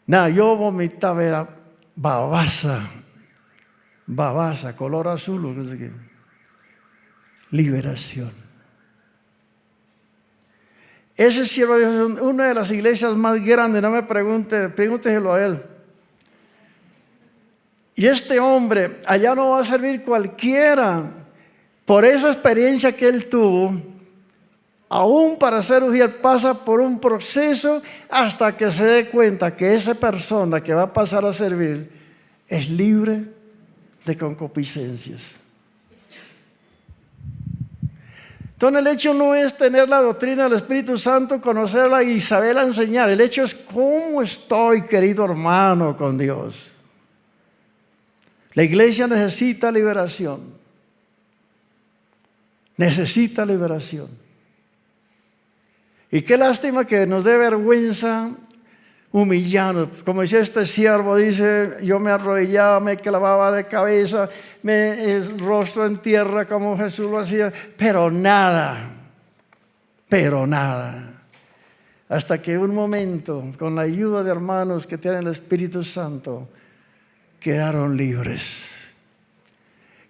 [SPEAKER 1] Nada, yo vomitaba era babasa, color azul. No sé qué. Liberación. Ese siervo es una de las iglesias más grandes, no me pregunte, pregúnteselo a él. Y este hombre, allá no va a servir cualquiera. Por esa experiencia que él tuvo, aún para ser Ujiel, pasa por un proceso hasta que se dé cuenta que esa persona que va a pasar a servir es libre de concupiscencias. Entonces el hecho no es tener la doctrina del Espíritu Santo, conocerla y saberla enseñar. El hecho es cómo estoy, querido hermano, con Dios. La iglesia necesita liberación. Necesita liberación. Y qué lástima que nos dé vergüenza humillarnos. Como decía este siervo, dice, yo me arrodillaba, me clavaba de cabeza, el rostro en tierra como Jesús lo hacía, pero nada. Hasta que un momento, con la ayuda de hermanos que tienen el Espíritu Santo, quedaron libres.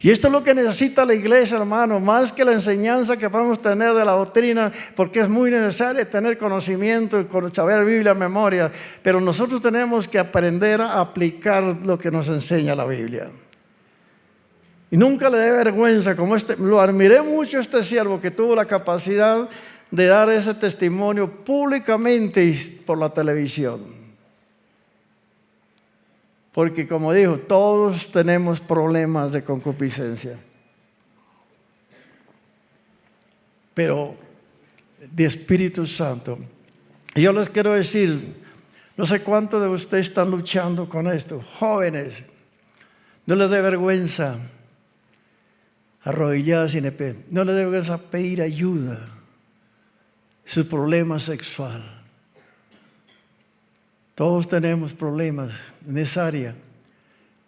[SPEAKER 1] Y esto es lo que necesita la iglesia, hermano, más que la enseñanza que podemos tener de la doctrina, porque es muy necesario tener conocimiento y saber Biblia en memoria, pero nosotros tenemos que aprender a aplicar lo que nos enseña la Biblia. Y nunca le dé vergüenza, como lo admiré mucho este siervo que tuvo la capacidad de dar ese testimonio públicamente y por la televisión. Porque como dijo, todos tenemos problemas de concupiscencia. Pero de Espíritu Santo. Y yo les quiero decir, no sé cuántos de ustedes están luchando con esto. Jóvenes, no les dé vergüenza arrodillarse en el pie. No les dé vergüenza pedir ayuda. Su problema sexual. Todos tenemos problemas en esa área,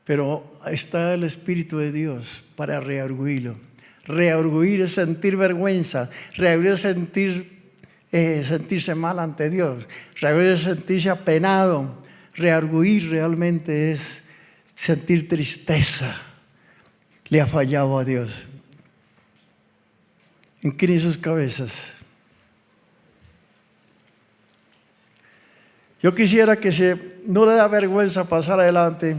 [SPEAKER 1] pero está el Espíritu de Dios para reargüirlo. Reargüir es sentir vergüenza, reargüir es sentirse mal ante Dios, reargüir es sentirse apenado, reargüir realmente es sentir tristeza. Le ha fallado a Dios. Inclinen sus cabezas. Yo quisiera que no le da vergüenza pasar adelante.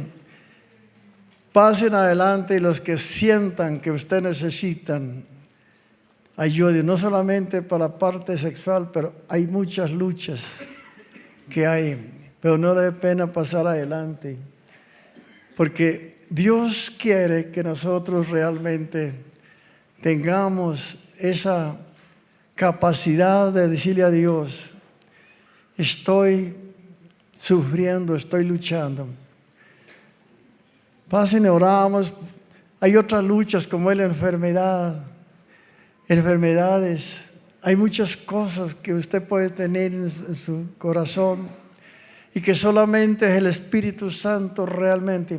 [SPEAKER 1] Pasen adelante y los que sientan que ustedes necesitan ayuda, no solamente para la parte sexual, pero hay muchas luchas que hay, pero no le dé pena pasar adelante. Porque Dios quiere que nosotros realmente tengamos esa capacidad de decirle a Dios, estoy sufriendo, estoy luchando. Pasen, oramos. Hay otras luchas como es la enfermedades. Hay muchas cosas que usted puede tener en su corazón y que solamente es el Espíritu Santo realmente.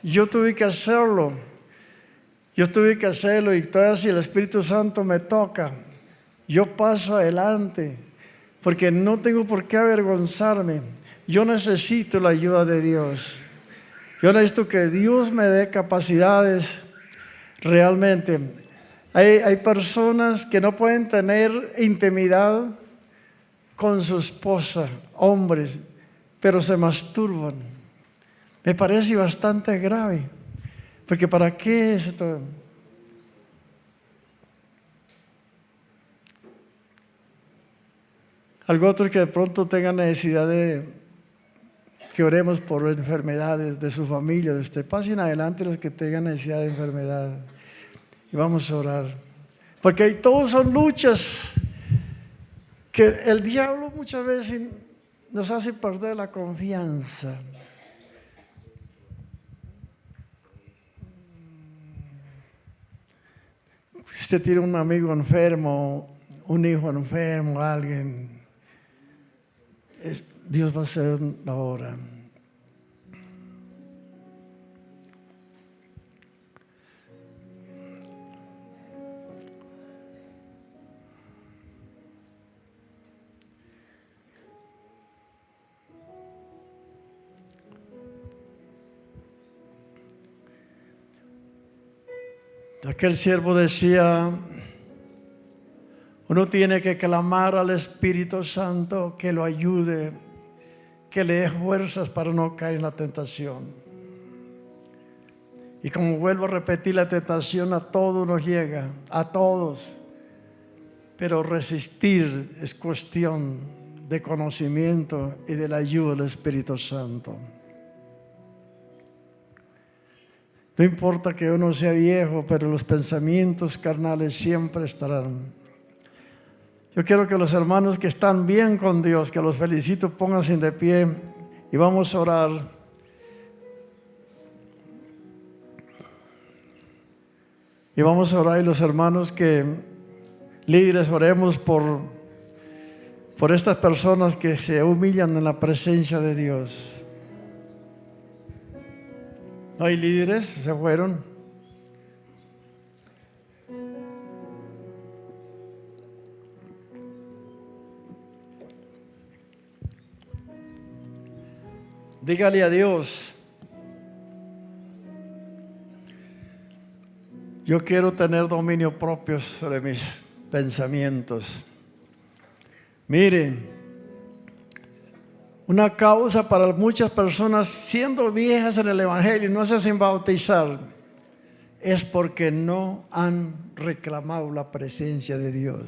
[SPEAKER 1] Yo tuve que hacerlo y todavía si el Espíritu Santo me toca, yo paso adelante porque no tengo por qué avergonzarme. Yo necesito la ayuda de Dios. Yo necesito que Dios me dé capacidades realmente. Hay personas que no pueden tener intimidad con su esposa, hombres, pero se masturban. Me parece bastante grave. Porque ¿para qué es esto? Algo otro que de pronto tengan necesidad de que oremos por enfermedades de su familia, de usted. Pasen adelante los que tengan necesidad de enfermedad. Y vamos a orar. Porque todos son luchas que el diablo muchas veces nos hace perder la confianza. Si usted tiene un amigo enfermo, un hijo enfermo, alguien, Dios va a hacer la obra. Aquel siervo decía, uno tiene que clamar al Espíritu Santo que lo ayude, que le dé fuerzas para no caer en la tentación. Y como vuelvo a repetir, la tentación a todos nos llega, a todos. Pero resistir es cuestión de conocimiento y de la ayuda del Espíritu Santo. No importa que uno sea viejo, pero los pensamientos carnales siempre estarán. Yo quiero que los hermanos que están bien con Dios, que los felicito, pónganse de pie y vamos a orar. Y vamos a orar, y los hermanos que líderes, oremos por estas personas que se humillan en la presencia de Dios. ¿No hay líderes? ¿Se fueron? Dígale a Dios: yo quiero tener dominio propio sobre mis pensamientos. Miren, una causa para muchas personas siendo viejas en el Evangelio y no se hacen bautizar es porque no han reclamado la presencia de Dios.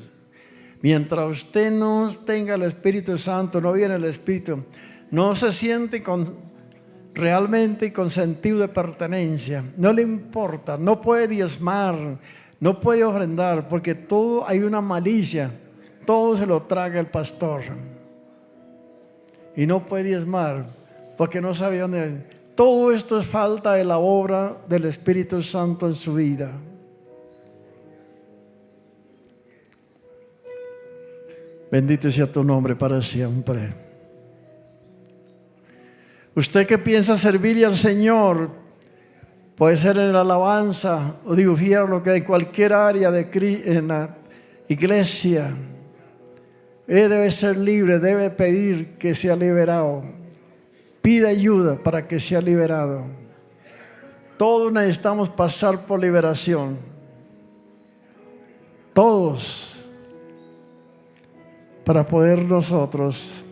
[SPEAKER 1] Mientras usted no tenga el Espíritu Santo, no viene el Espíritu, no se siente realmente con sentido de pertenencia, no le importa, no puede diezmar, no puede ofrendar, porque todo hay una malicia, todo se lo traga el pastor. Y no puede diezmar porque no sabe dónde. Todo esto es falta de la obra del Espíritu Santo en su vida. Bendito sea tu nombre para siempre. Usted que piensa servirle al Señor, puede ser en la alabanza o de lo que en cualquier área en la iglesia. Él debe ser libre, debe pedir que sea liberado. Pide ayuda para que sea liberado. Todos necesitamos pasar por liberación. Todos. Para poder nosotros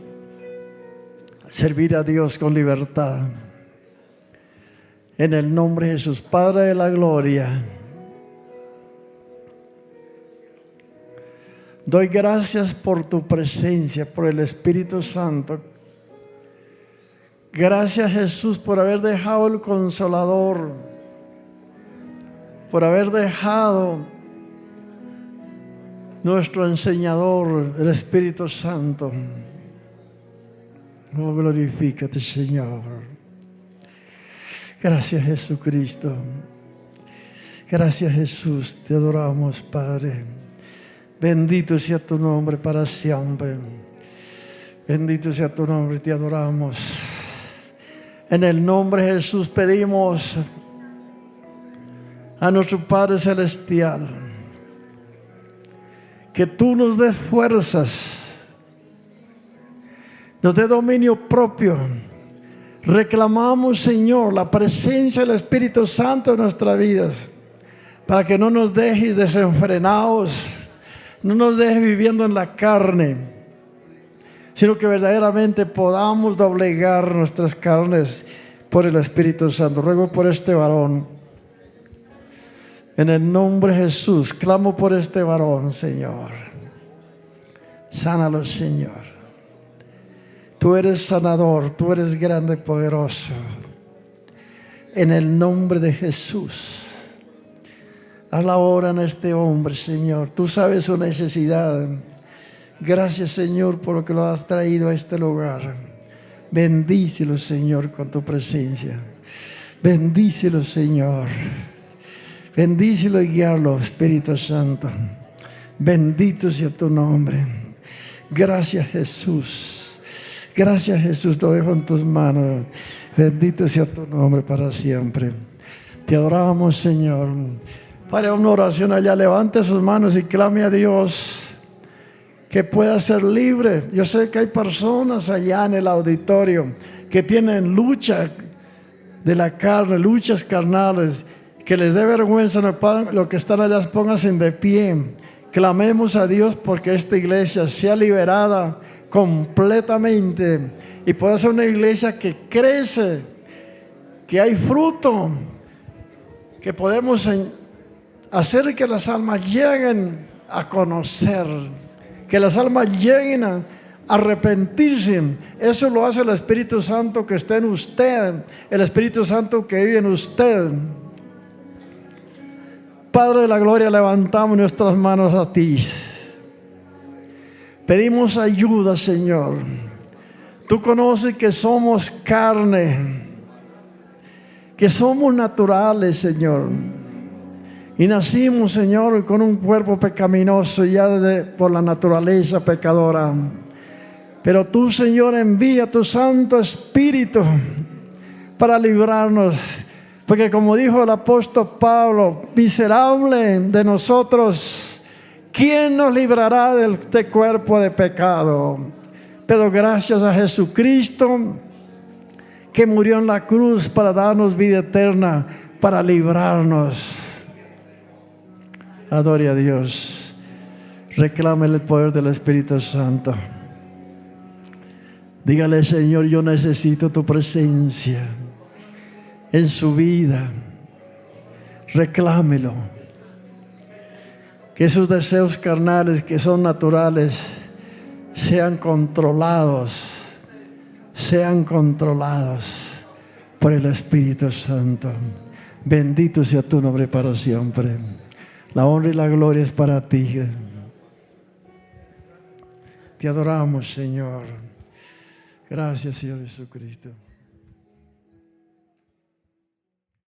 [SPEAKER 1] servir a Dios con libertad. En el nombre de Jesús, Padre de la gloria. Doy gracias por tu presencia, por el Espíritu Santo. Gracias, Jesús, por haber dejado el Consolador, por haber dejado nuestro enseñador, el Espíritu Santo. Oh, glorifícate, Señor. Gracias, Jesucristo. Gracias, Jesús. Te adoramos, Padre. Bendito sea tu nombre para siempre. Bendito sea tu nombre, te adoramos. En el nombre de Jesús pedimos a nuestro Padre Celestial que tú nos des fuerzas, nos dé dominio propio. Reclamamos, Señor, la presencia del Espíritu Santo en nuestras vidas, para que no nos dejes desenfrenados, no nos dejes viviendo en la carne, sino que verdaderamente podamos doblegar nuestras carnes por el Espíritu Santo. Ruego por este varón, en el nombre de Jesús, clamo por este varón, Señor. Sánalo, Señor. Tú eres sanador, tú eres grande y poderoso. En el nombre de Jesús. Haz la obra en este hombre, Señor. Tú sabes su necesidad. Gracias, Señor, por lo que lo has traído a este lugar. Bendícelo, Señor, con tu presencia. Bendícelo, Señor. Bendícelo y guíalo, Espíritu Santo. Bendito sea tu nombre. Gracias, Jesús. Gracias, Jesús, lo dejo en tus manos. Bendito sea tu nombre para siempre. Te adoramos, Señor. Padre, una oración allá. Levante sus manos y clame a Dios que pueda ser libre. Yo sé que hay personas allá en el auditorio que tienen lucha de la carne, luchas carnales, que les dé vergüenza. Lo que están allá, pónganse de pie. Clamemos a Dios porque esta iglesia sea liberada completamente y pueda ser una iglesia que crece, que hay fruto, que podemos hacer que las almas lleguen a conocer, que las almas lleguen a arrepentirse. Eso lo hace el Espíritu Santo que está en usted, el Espíritu Santo que vive en usted. Padre de la gloria, levantamos nuestras manos a ti. Pedimos ayuda, Señor. Tú conoces que somos carne, que somos naturales, Señor. Y nacimos, Señor, con un cuerpo pecaminoso ya por la naturaleza pecadora. Pero tú, Señor, envía tu Santo Espíritu para librarnos. Porque como dijo el apóstol Pablo, miserable de nosotros, ¿quién nos librará de este cuerpo de pecado? Pero gracias a Jesucristo, que murió en la cruz para darnos vida eterna, para librarnos. Adore a Dios. Reclámele el poder del Espíritu Santo. Dígale, Señor, yo necesito tu presencia en su vida. Reclámelo. Que esos deseos carnales que son naturales sean controlados por el Espíritu Santo. Bendito sea tu nombre para siempre. La honra y la gloria es para ti. Te adoramos, Señor. Gracias, Señor Jesucristo.